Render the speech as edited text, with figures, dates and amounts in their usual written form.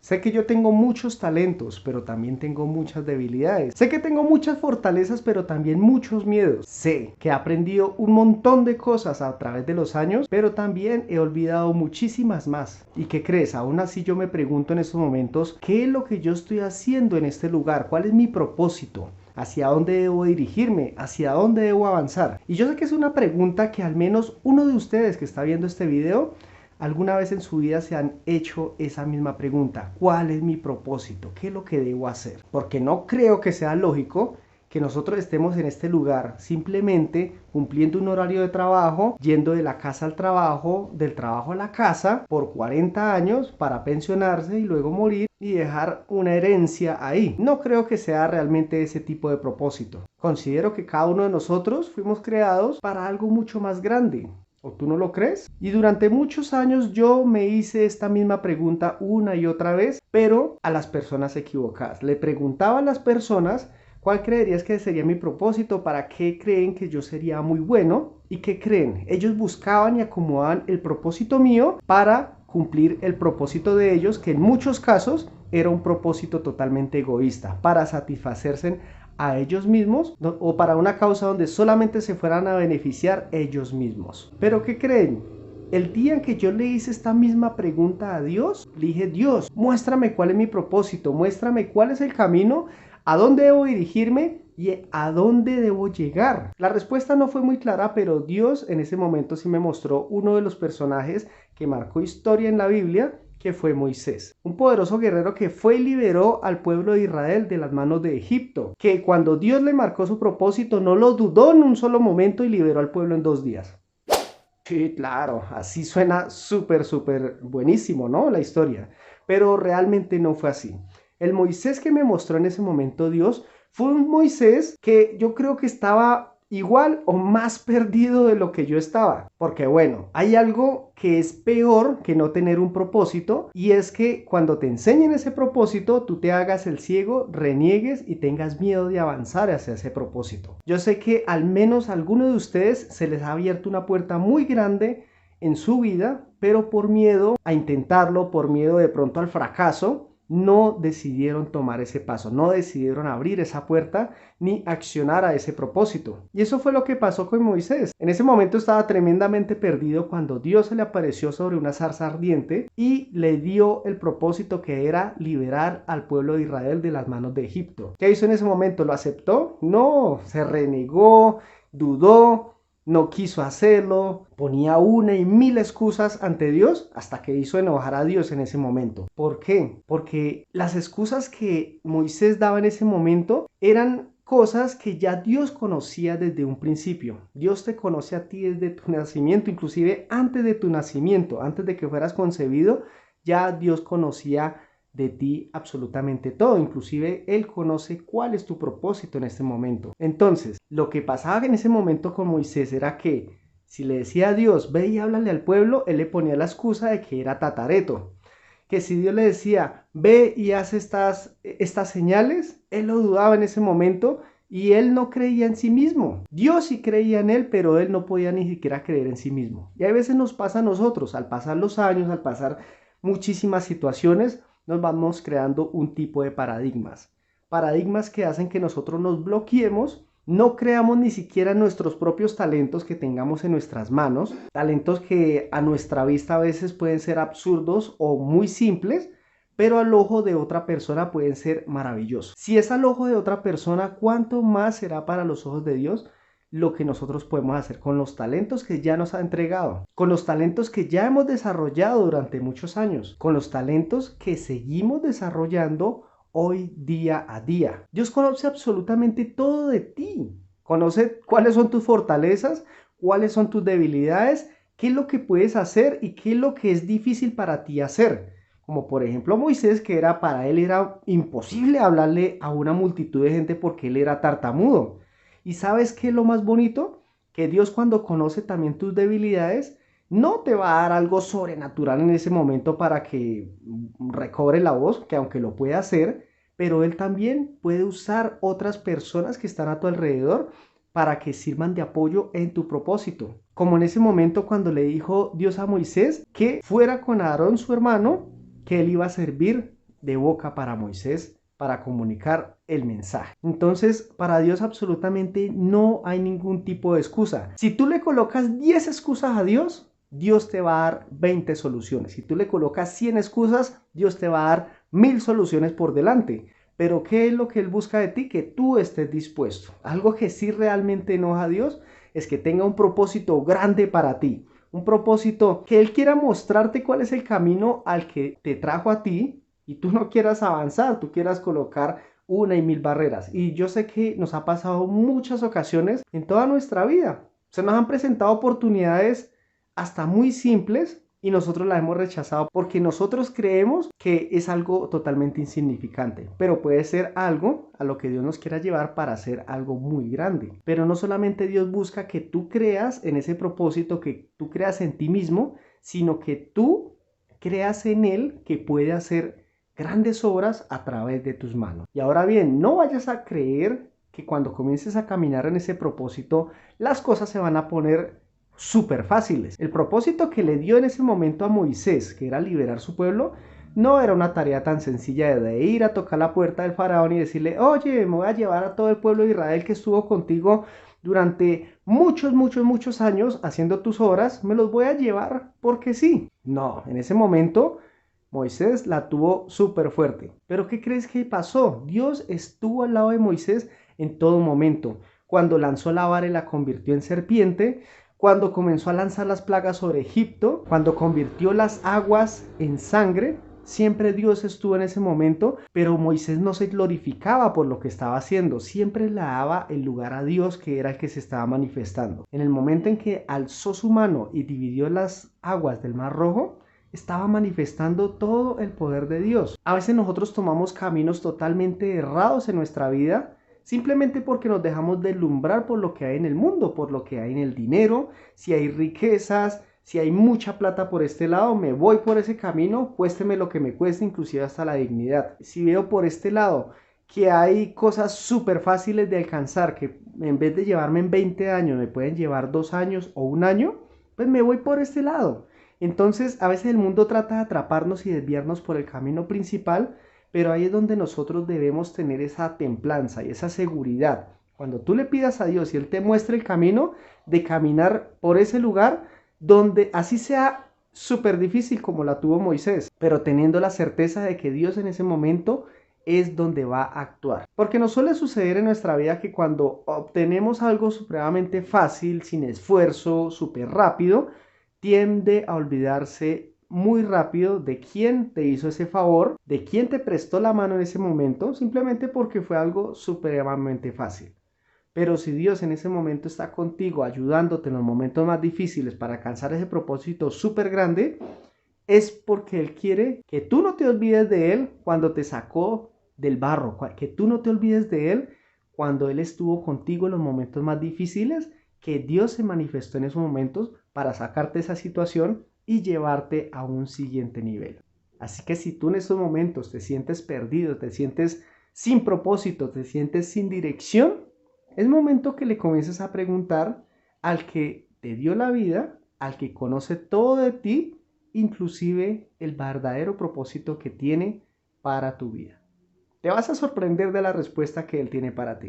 Sé que yo tengo muchos talentos, pero también tengo muchas debilidades. Sé que tengo muchas fortalezas, pero también muchos miedos. Sé que he aprendido un montón de cosas a través de los años, pero también he olvidado muchísimas más. ¿Y qué crees? Aún así yo me pregunto en estos momentos, ¿qué es lo que yo estoy haciendo en este lugar? ¿Cuál es mi propósito? ¿Hacia dónde debo dirigirme? ¿Hacia dónde debo avanzar? Y yo sé que es una pregunta que al menos uno de ustedes que está viendo este video alguna vez en su vida se han hecho esa misma pregunta. ¿Cuál es mi propósito? ¿Qué es lo que debo hacer? Porque no creo que sea lógico que nosotros estemos en este lugar simplemente cumpliendo un horario de trabajo, yendo de la casa al trabajo, del trabajo a la casa por 40 años para pensionarse y luego morir y dejar una herencia ahí. No creo que sea realmente ese tipo de propósito. Considero que cada uno de nosotros fuimos creados para algo mucho más grande. ¿O tú no lo crees? Y durante muchos años yo me hice esta misma pregunta una y otra vez, pero a las personas equivocadas. Le preguntaba a las personas cuál creerías que sería mi propósito, para qué creen que yo sería muy bueno y qué creen. Ellos buscaban y acomodaban el propósito mío para cumplir el propósito de ellos, que en muchos casos era un propósito totalmente egoísta, para satisfacerse a ellos mismos o para una causa donde solamente se fueran a beneficiar ellos mismos. Pero ¿qué creen? El día en que yo le hice esta misma pregunta a Dios, le dije: Dios, muéstrame cuál es mi propósito, muéstrame cuál es el camino, a dónde debo dirigirme y a dónde debo llegar. La respuesta no fue muy clara, pero Dios en ese momento sí me mostró uno de los personajes que marcó historia en la Biblia, que fue Moisés, un poderoso guerrero que fue y liberó al pueblo de Israel de las manos de Egipto, que cuando Dios le marcó su propósito no lo dudó en un solo momento y liberó al pueblo en 2 días. Sí, claro, así suena súper buenísimo, ¿no? La historia, pero realmente no fue así. El Moisés que me mostró en ese momento Dios fue un Moisés que yo creo que estaba igual o más perdido de lo que yo estaba. Porque bueno, hay algo que es peor que no tener un propósito, y es que cuando te enseñen ese propósito, tú te hagas el ciego, reniegues y tengas miedo de avanzar hacia ese propósito. Yo sé que al menos a alguno de ustedes se les ha abierto una puerta muy grande en su vida, pero por miedo a intentarlo, por miedo de pronto al fracaso, no decidieron tomar ese paso, no decidieron abrir esa puerta ni accionar a ese propósito. Y eso fue lo que pasó con Moisés. En ese momento estaba tremendamente perdido cuando Dios se le apareció sobre una zarza ardiente y le dio el propósito, que era liberar al pueblo de Israel de las manos de Egipto. ¿Qué hizo en ese momento? ¿Lo aceptó? No, se renegó, dudó, no quiso hacerlo, ponía una y mil excusas ante Dios, hasta que hizo enojar a Dios en ese momento. ¿Por qué? Porque las excusas que Moisés daba en ese momento eran cosas que ya Dios conocía desde un principio. Dios te conoce a ti desde tu nacimiento, inclusive antes de tu nacimiento, antes de que fueras concebido, ya Dios conocía de ti absolutamente todo. Inclusive Él conoce cuál es tu propósito en este momento. Entonces, lo que pasaba en ese momento con Moisés era que si le decía a Dios: ve y háblale al pueblo, él le ponía la excusa de que era tatareto. Que si Dios le decía: ve y haz estas señales, él lo dudaba en ese momento y él no creía en sí mismo. Dios sí creía en él, pero él no podía ni siquiera creer en sí mismo. Y a veces nos pasa a nosotros, al pasar los años, al pasar muchísimas situaciones, nos vamos creando un tipo de paradigmas que hacen que nosotros nos bloqueemos, no creamos ni siquiera nuestros propios talentos que tengamos en nuestras manos, talentos que a nuestra vista a veces pueden ser absurdos o muy simples, pero al ojo de otra persona pueden ser maravillosos. Si es al ojo de otra persona, ¿cuánto más será para los ojos de Dios lo que nosotros podemos hacer con los talentos que ya nos ha entregado, con los talentos que ya hemos desarrollado durante muchos años, con los talentos que seguimos desarrollando hoy día a día? Dios conoce absolutamente todo de ti, conoce cuáles son tus fortalezas, cuáles son tus debilidades, qué es lo que puedes hacer y qué es lo que es difícil para ti hacer. Como por ejemplo Moisés, que para él era imposible hablarle a una multitud de gente porque él era tartamudo. ¿Y sabes qué es lo más bonito? Que Dios, cuando conoce también tus debilidades, no te va a dar algo sobrenatural en ese momento para que recobre la voz, que aunque lo puede hacer, pero Él también puede usar otras personas que están a tu alrededor para que sirvan de apoyo en tu propósito. Como en ese momento cuando le dijo Dios a Moisés que fuera con Aarón su hermano, que él iba a servir de boca para Moisés para comunicar el mensaje. Entonces, para Dios absolutamente no hay ningún tipo de excusa. Si tú le colocas 10 excusas a Dios, Dios te va a dar 20 soluciones. Si tú le colocas 100 excusas, Dios te va a dar 1000 soluciones por delante. Pero ¿qué es lo que Él busca de ti? Que tú estés dispuesto. Algo que sí realmente enoja a Dios es que tenga un propósito grande para ti. Un propósito que Él quiera mostrarte cuál es el camino al que te trajo a ti y tú no quieras avanzar, tú quieras colocar una y mil barreras. Y yo sé que nos ha pasado muchas ocasiones en toda nuestra vida. Se nos han presentado oportunidades hasta muy simples y nosotros las hemos rechazado porque nosotros creemos que es algo totalmente insignificante, pero puede ser algo a lo que Dios nos quiera llevar para hacer algo muy grande. Pero no solamente Dios busca que tú creas en ese propósito, que tú creas en ti mismo, sino que tú creas en Él que puede hacer grandes obras a través de tus manos. Y ahora bien, no vayas a creer que cuando comiences a caminar en ese propósito, las cosas se van a poner súper fáciles. El propósito que le dio en ese momento a Moisés, que era liberar su pueblo, no era una tarea tan sencilla de ir a tocar la puerta del faraón y decirle, oye, me voy a llevar a todo el pueblo de Israel que estuvo contigo durante muchos años haciendo tus obras, me los voy a llevar porque sí. No, en ese momento Moisés la tuvo súper fuerte. Pero ¿qué crees que pasó? Dios estuvo al lado de Moisés en todo momento. Cuando lanzó la vara y la convirtió en serpiente, cuando comenzó a lanzar las plagas sobre Egipto, cuando convirtió las aguas en sangre, siempre Dios estuvo en ese momento, pero Moisés no se glorificaba por lo que estaba haciendo, siempre le daba el lugar a Dios que era el que se estaba manifestando. En el momento en que alzó su mano y dividió las aguas del Mar Rojo, estaba manifestando todo el poder de Dios. A veces nosotros tomamos caminos totalmente errados en nuestra vida, simplemente porque nos dejamos deslumbrar por lo que hay en el mundo, por lo que hay en el dinero, si hay riquezas, si hay mucha plata por este lado, me voy por ese camino, cuésteme lo que me cueste, inclusive hasta la dignidad. Si veo por este lado que hay cosas súper fáciles de alcanzar, que en vez de llevarme en 20 años, me pueden llevar 2 años o 1 año, pues me voy por este lado. Entonces, a veces el mundo trata de atraparnos y desviarnos por el camino principal, pero ahí es donde nosotros debemos tener esa templanza y esa seguridad. Cuando tú le pidas a Dios y Él te muestre el camino de caminar por ese lugar, donde así sea súper difícil como la tuvo Moisés, pero teniendo la certeza de que Dios en ese momento es donde va a actuar. Porque nos suele suceder en nuestra vida que cuando obtenemos algo supremamente fácil, sin esfuerzo, súper rápido, tiende a olvidarse muy rápido de quién te hizo ese favor, de quién te prestó la mano en ese momento, simplemente porque fue algo supremamente fácil. Pero si Dios en ese momento está contigo, ayudándote en los momentos más difíciles para alcanzar ese propósito súper grande, es porque Él quiere que tú no te olvides de Él cuando te sacó del barro, que tú no te olvides de Él cuando Él estuvo contigo en los momentos más difíciles, que Dios se manifestó en esos momentos para sacarte de esa situación y llevarte a un siguiente nivel. Así que si tú en estos momentos te sientes perdido, te sientes sin propósito, te sientes sin dirección, es momento que le comiences a preguntar al que te dio la vida, al que conoce todo de ti, inclusive el verdadero propósito que tiene para tu vida. Te vas a sorprender de la respuesta que Él tiene para ti.